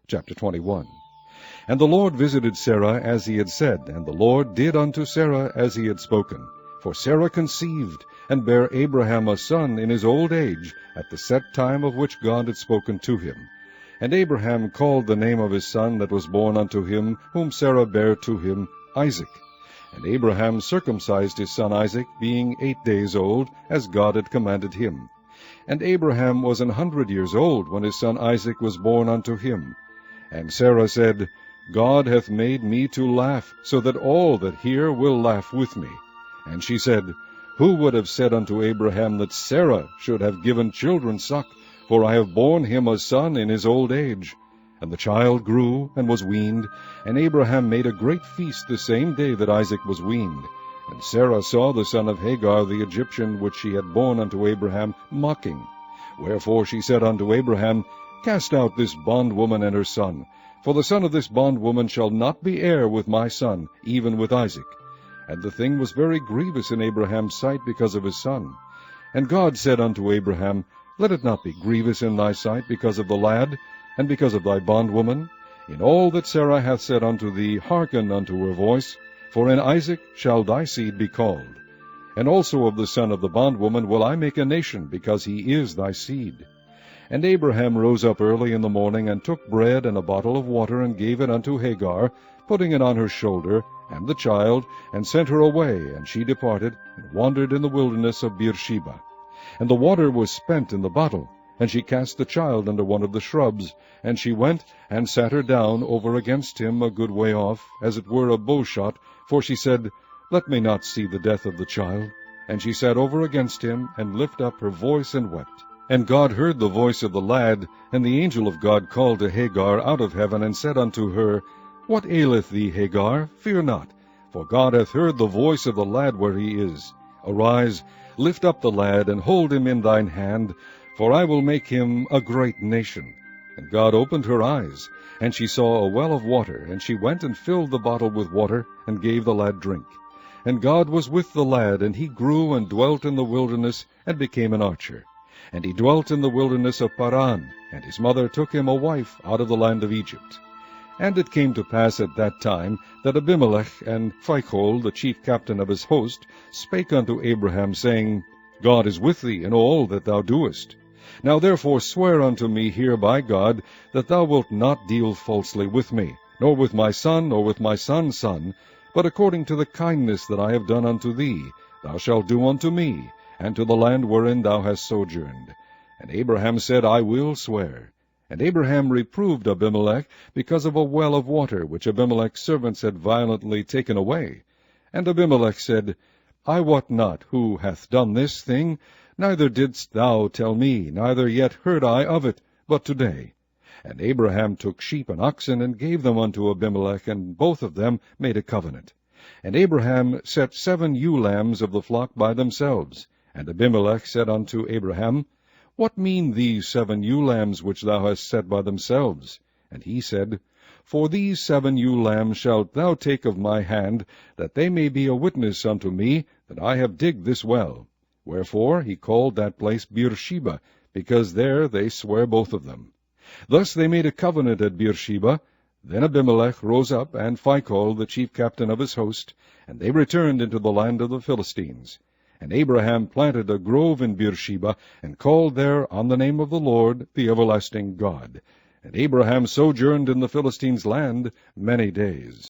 Chapter 21. And the Lord visited Sarah as he had said, and the Lord did unto Sarah as he had spoken. For Sarah conceived, and bare Abraham a son in his old age, at the set time of which God had spoken to him. And Abraham called the name of his son that was born unto him, whom Sarah bare to him, Isaac. And Abraham circumcised his son Isaac, being 8 days old, as God had commanded him. And Abraham was 100 years old when his son Isaac was born unto him. And Sarah said, God hath made me to laugh, so that all that hear will laugh with me. And she said, Who would have said unto Abraham that Sarah should have given children suck? For I have borne him a son in his old age. And the child grew, and was weaned, and Abraham made a great feast the same day that Isaac was weaned. And Sarah saw the son of Hagar the Egyptian, which she had borne unto Abraham, mocking. Wherefore she said unto Abraham, Cast out this bondwoman and her son, for the son of this bondwoman shall not be heir with my son, even with Isaac. And the thing was very grievous in Abraham's sight because of his son. And God said unto Abraham, Let it not be grievous in thy sight because of the lad, and because of thy bondwoman. In all that Sarah hath said unto thee, hearken unto her voice, for in Isaac shall thy seed be called. And also of the son of the bondwoman will I make a nation, because he is thy seed. And Abraham rose up early in the morning, and took bread and a bottle of water, and gave it unto Hagar, putting it on her shoulder, and the child, and sent her away. And she departed, and wandered in the wilderness of Beersheba. And the water was spent in the bottle, and she cast the child under one of the shrubs. And she went, and sat her down over against him a good way off, as it were a bowshot, for she said, Let me not see the death of the child. And she sat over against him, and lifted up her voice, and wept. And God heard the voice of the lad, and the angel of God called to Hagar out of heaven, and said unto her, What aileth thee, Hagar? Fear not, for God hath heard the voice of the lad where he is. Arise, lift up the lad, and hold him in thine hand, for I will make him a great nation. And God opened her eyes, and she saw a well of water, and she went and filled the bottle with water, and gave the lad drink. And God was with the lad, and he grew and dwelt in the wilderness, and became an archer. And he dwelt in the wilderness of Paran, and his mother took him a wife out of the land of Egypt. And it came to pass at that time that Abimelech and Phicol, the chief captain of his host, spake unto Abraham, saying, God is with thee in all that thou doest. Now therefore swear unto me here by God, that thou wilt not deal falsely with me, nor with my son, nor with my son's son, but according to the kindness that I have done unto thee, thou shalt do unto me, and to the land wherein thou hast sojourned. And Abraham said, I will swear. And Abraham reproved Abimelech because of a well of water, which Abimelech's servants had violently taken away. And Abimelech said, I wot not who hath done this thing, neither didst thou tell me, neither yet heard I of it, but today. And Abraham took sheep and oxen, and gave them unto Abimelech, and both of them made a covenant. And Abraham set 7 ewe lambs of the flock by themselves. And Abimelech said unto Abraham, What mean these 7 ewe lambs which thou hast set by themselves? And he said, For these 7 ewe lambs shalt thou take of my hand, that they may be a witness unto me that I have digged this well. Wherefore he called that place Beersheba, because there they sware both of them. Thus they made a covenant at Beersheba. Then Abimelech rose up, and Phicol, the chief captain of his host, and they returned into the land of the Philistines. And Abraham planted a grove in Beersheba, and called there on the name of the Lord, the everlasting God. And Abraham sojourned in the Philistines' land many days.